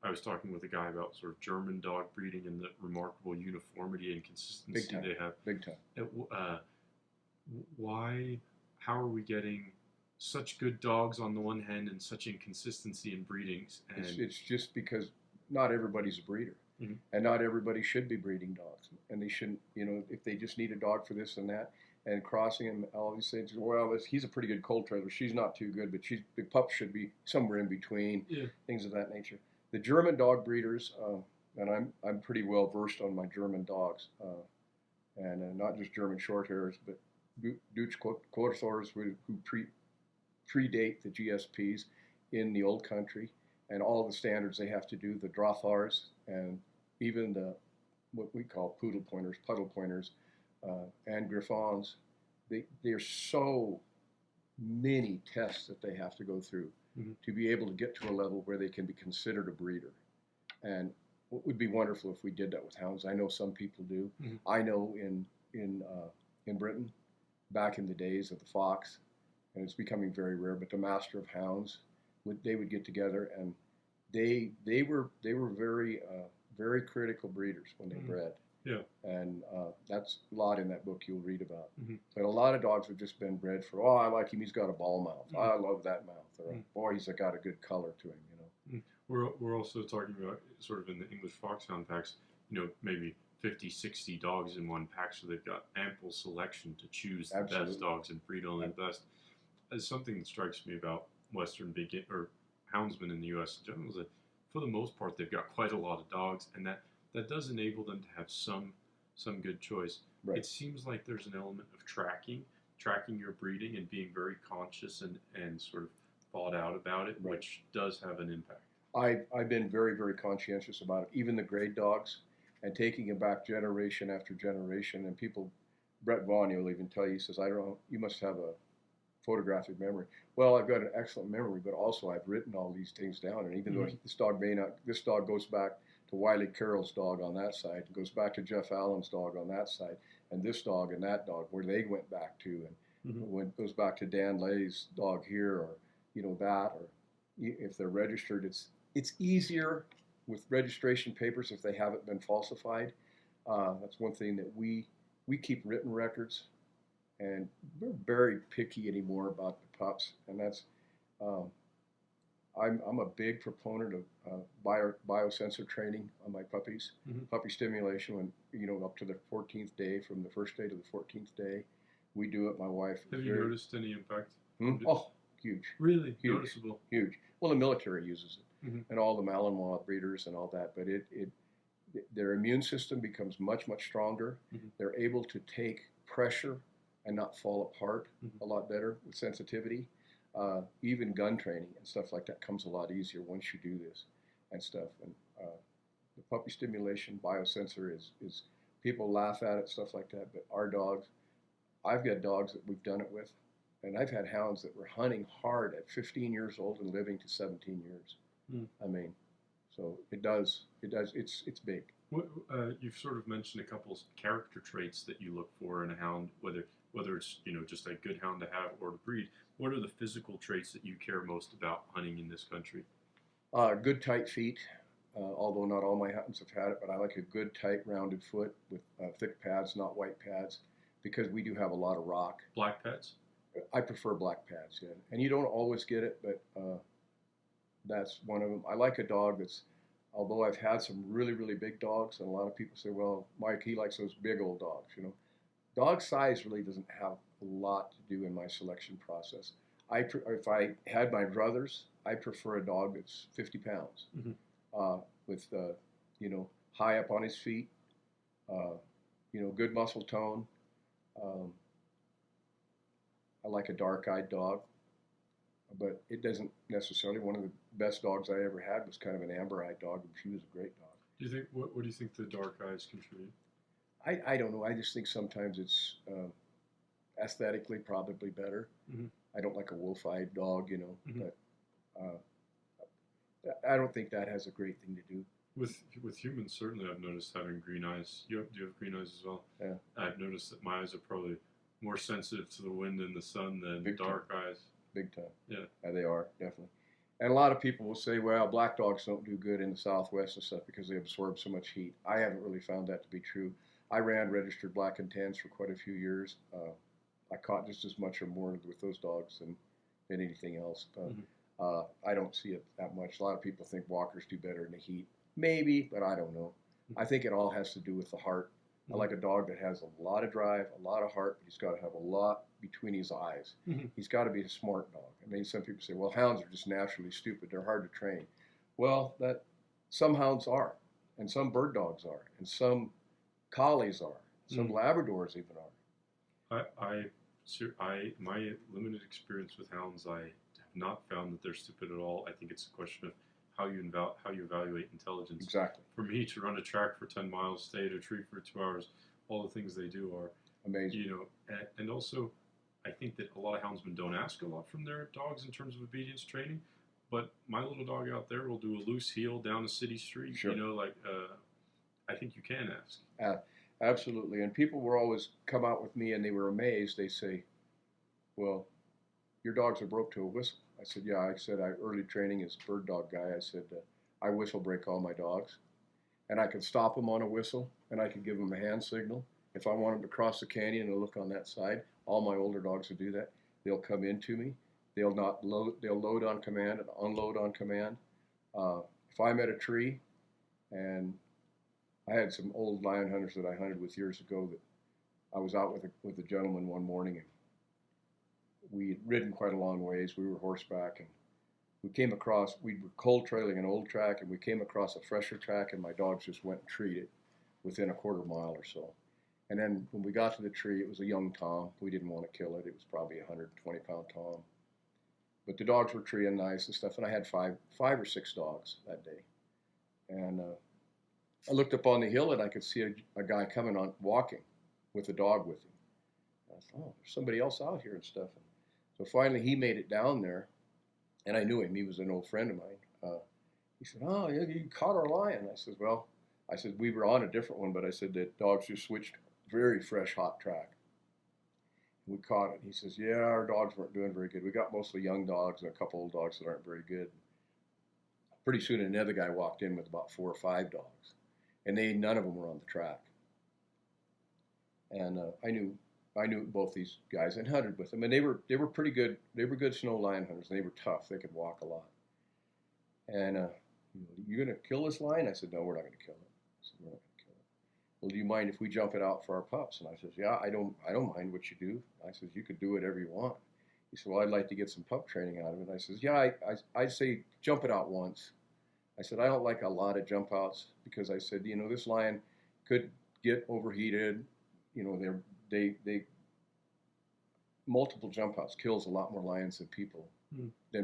B: I was talking with a guy about sort of German dog breeding and the remarkable uniformity and consistency they have.
A: Big time.
B: Why? How are we getting such good dogs on the one hand and such inconsistency in breedings? And
A: it's just because not everybody's a breeder,
B: mm-hmm.
A: and not everybody should be breeding dogs, and they shouldn't. If they just need a dog for this and that, and crossing and all these things. Well, he's a pretty good coal trailer. She's not too good, but the pup should be somewhere in between.
B: Yeah.
A: Things of that nature. The German dog breeders, and I'm pretty well versed on my German dogs, and not just German short hairs, but Deutsch Kurzhaars who predate the GSPs in the old country, and all the standards they have to do, the Drothars, and even the what we call poodle pointers, puddle pointers, and Griffons. There's so many tests that they have to go through
B: mm-hmm.
A: to be able to get to a level where they can be considered a breeder. And it would be wonderful if we did that with hounds. I know some people do.
B: Mm-hmm.
A: I know in Britain, back in the days of the fox, and it's becoming very rare, but the master of hounds, they would get together, and they were very very critical breeders when they
B: mm-hmm.
A: bred.
B: Yeah.
A: And that's a lot in that book you'll read about.
B: Mm-hmm.
A: But a lot of dogs have just been bred for, I like him, he's got a ball mouth.
B: Mm-hmm.
A: I love that mouth. Or,
B: mm-hmm.
A: boy, he's got a good color to him,
B: Mm-hmm. We're also talking about sort of in the English foxhound packs, maybe 50, 60 dogs in one pack, so they've got ample selection to choose the
A: Absolutely.
B: best dogs and breed only the best. As something that strikes me about Western or houndsmen in the U.S. in general is that for the most part they've got quite a lot of dogs, and that does enable them to have some good choice.
A: Right.
B: It seems like there's an element of tracking your breeding and being very conscious and sort of thought out about it,
A: right.
B: which does have an impact.
A: I've been very, very conscientious about it, even the grade dogs, and taking it back generation after generation. And people, Brett Vaughn, will even tell you, he says, I don't know, you must have a photographic memory. Well, I've got an excellent memory, but also I've written all these things down. And even
B: mm-hmm.
A: though this dog goes back to Wiley Carroll's dog on that side, it goes back to Jeff Allen's dog on that side, and this dog and that dog, where they went back to, and
B: mm-hmm.
A: when it goes back to Dan Lay's dog here, or that, or if they're registered, it's easier with registration papers if they haven't been falsified. That's one thing that we keep written records, and we're very picky anymore about the pups, and that's I'm a big proponent of biosensor training on my puppies,
B: mm-hmm.
A: puppy stimulation when up to the 14th day, from the first day to the 14th day, we do it. My wife.
B: Have you noticed any impact?
A: Oh, huge.
B: Really?
A: Huge.
B: Noticeable?
A: Huge. Well, the military uses it,
B: mm-hmm.
A: and all the Malinois breeders and all that, but their immune system becomes much, much stronger.
B: Mm-hmm.
A: They're able to take pressure and not fall apart
B: mm-hmm.
A: a lot better with sensitivity. Even gun training and stuff like that comes a lot easier once you do this and stuff. And the puppy stimulation biosensor is people laugh at it, stuff like that, but our dogs, I've got dogs that we've done it with, and I've had hounds that were hunting hard at 15 years old and living to 17 years.
B: Mm.
A: I mean, so it's big.
B: You've sort of mentioned a couple character traits that you look for in a hound, whether it's just a good hound to have or to breed. What are the physical traits that you care most about hunting in this country?
A: Good tight feet, although not all my hounds have had it, but I like a good tight rounded foot with thick pads, not white pads, because we do have a lot of rock.
B: Black pads?
A: I prefer black pads, yeah. And you don't always get it, but that's one of them. I like a dog that's, although I've had some really, really big dogs, and a lot of people say, well, Mike, he likes those big old dogs, Dog size really doesn't have a lot to do in my selection process. If I had my brothers, I prefer a dog that's 50 pounds,
B: Mm-hmm.
A: with high up on his feet, good muscle tone. Um, I like a dark-eyed dog, but it doesn't necessarily. One of the best dogs I ever had was kind of an amber-eyed dog, and she was a great dog.
B: Do you think what do you think the dark eyes contribute?
A: I don't know. I just think sometimes it's aesthetically probably better.
B: Mm-hmm.
A: I don't like a wolf-eyed dog,
B: Mm-hmm.
A: but I don't think that has a great thing to do.
B: With humans, certainly, I've noticed having green eyes. Do you have green eyes as well?
A: Yeah.
B: I've noticed that my eyes are probably more sensitive to the wind and the sun than
A: Big
B: dark eyes.
A: Big time.
B: Yeah.
A: They are, definitely. And a lot of people will say, well, black dogs don't do good in the Southwest and stuff because they absorb so much heat. I haven't really found that to be true. I ran registered black and tans for quite a few years. I caught just as much or more with those dogs than anything else. But I don't see it that much. A lot of people think walkers do better in the heat. Maybe, but I don't know. I think it all has to do with the heart. I like a dog that has a lot of drive, a lot of heart, but he's got to have a lot between his eyes.
B: Mm-hmm.
A: He's got to be a smart dog. I mean, some people say, well, hounds are just naturally stupid. They're hard to train. Well, some hounds are, and some bird dogs are, and some collies are, some Labradors even are.
B: My limited experience with hounds, I have not found that they're stupid at all. I think it's a question of how you evaluate intelligence.
A: Exactly.
B: For me to run a track for 10 miles, stay at a tree for 2 hours, all the things they do are
A: amazing.
B: And also, I think that a lot of houndsmen don't ask a lot from their dogs in terms of obedience training. But my little dog out there will do a loose heel down a city street.
A: Sure.
B: I think you can ask.
A: Absolutely. And people will always come out with me and they were amazed. They say, well, your dogs are broke to a whistle. I said, yeah. I said, early training as a bird dog guy. I said, I whistle break all my dogs. And I could stop them on a whistle and I could give them a hand signal. If I want them to cross the canyon and look on that side, all my older dogs would do that. They'll come into me. They'll load on command and unload on command. If I'm at a tree, and I had some old lion hunters that I hunted with years ago that I was out with a gentleman one morning, and we had ridden quite a long ways. We were horseback, and we were cold trailing an old track, and we came across a fresher track, and my dogs just went and treed it within a quarter mile or so. And then when we got to the tree, it was a young tom. We didn't want to kill it. It was probably a 120-pound tom. But the dogs were treeing nice and stuff, and I had five or six dogs that day. And I looked up on the hill, and I could see a guy coming on, walking with a dog with him. And I thought, oh, there's somebody else out here and stuff. And so finally he made it down there, and I knew him. He was an old friend of mine. He said, oh, you caught our lion. I said, well, we were on a different one, but I said that dogs just switched very fresh, hot track. We caught it. He says, yeah, our dogs weren't doing very good. We got mostly young dogs and a couple old dogs that aren't very good. Pretty soon another guy walked in with about 4 or 5 dogs, and none of them were on the track. And I knew both these guys and hunted with them, and they were pretty good. They were good snow lion hunters, and they were tough. They could walk a lot. And you gonna kill this lion? I said, no, we're not gonna kill it. I said, we're not gonna kill it. Well, do you mind if we jump it out for our pups? And I says, yeah, I don't mind what you do. I says, you could do whatever you want. He said, well, I'd like to get some pup training out of it. And I says, yeah, I'd say jump it out once. I said, I don't like a lot of jump outs because I said, this lion could get overheated. They multiple jump outs kills a lot more lions than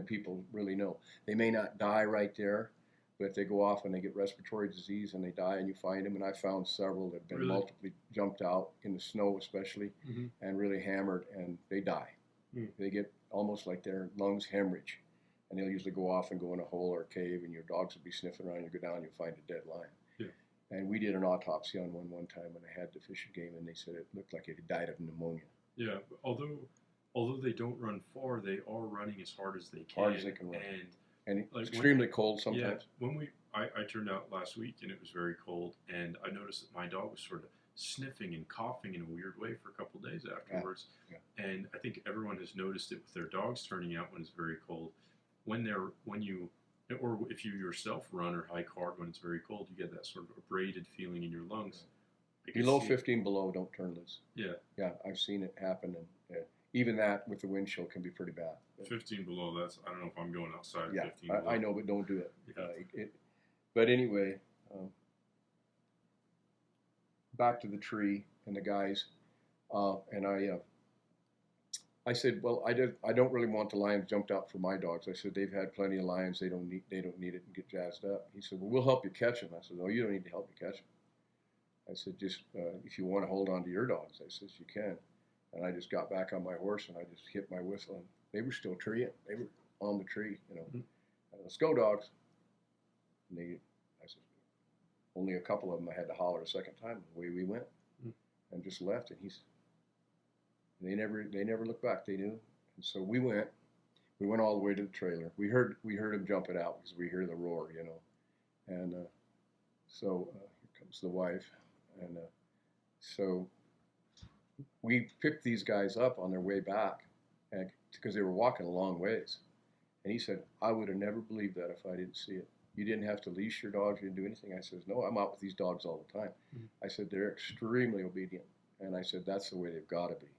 A: people really know. They may not die right there, but if they go off and they get respiratory disease and they die and you find them, and I found several that have been multiply jumped out in the snow especially, and really hammered, and they die. They get almost like their lungs hemorrhage, and they'll usually go off and go in a hole or a cave, and your dogs will be sniffing around, you go down and you'll find a dead lion.
B: Yeah.
A: And we did an autopsy on one time when I had the Fish and Game, and they said it looked like it had died of pneumonia.
B: Yeah, although they don't run far, they are running as hard as they can.
A: Hard as they can run. And
B: like
A: extremely cold sometimes.
B: Yeah, when I turned out last week and it was very cold, and I noticed that my dog was sort of sniffing and coughing in a weird way for a couple of days afterwards. Yeah. And I think everyone has noticed it with their dogs turning out when it's very cold. Or if you yourself run or hike hard when it's very cold, you get that sort of abraded feeling in your lungs.
A: Below 15 below, don't turn loose.
B: Yeah.
A: Yeah, I've seen it happen, and even that with the wind chill can be pretty bad.
B: 15 below. I don't know if I'm going outside.
A: Yeah,
B: 15 below.
A: I know, but don't do it.
B: Yeah.
A: But anyway, back to the tree and the guys, and I said, well, I don't really want the lions jumped out for my dogs. I said they've had plenty of lions. They don't need it and get jazzed up. He said, well, we'll help you catch them. I said, no, you don't need to help me catch them. I said, just if you want to hold on to your dogs, I said, you can. And I just got back on my horse and I just hit my whistle and they were still treeing. They were on the tree, Let's go, dogs. And I said, only a couple of them I had to holler a second time. Away we went, and just left. And they never looked back. They knew. And so we went all the way to the trailer. We heard him jumping out because we hear the roar, And so here comes the wife, and so we picked these guys up on their way back, and because they were walking a long ways. And he said, I would have never believed that if I didn't see it. You didn't have to leash your dogs. You didn't do anything. I said, no, I'm out with these dogs all the time. I said, they're extremely obedient. And I said, that's the way they've got to be.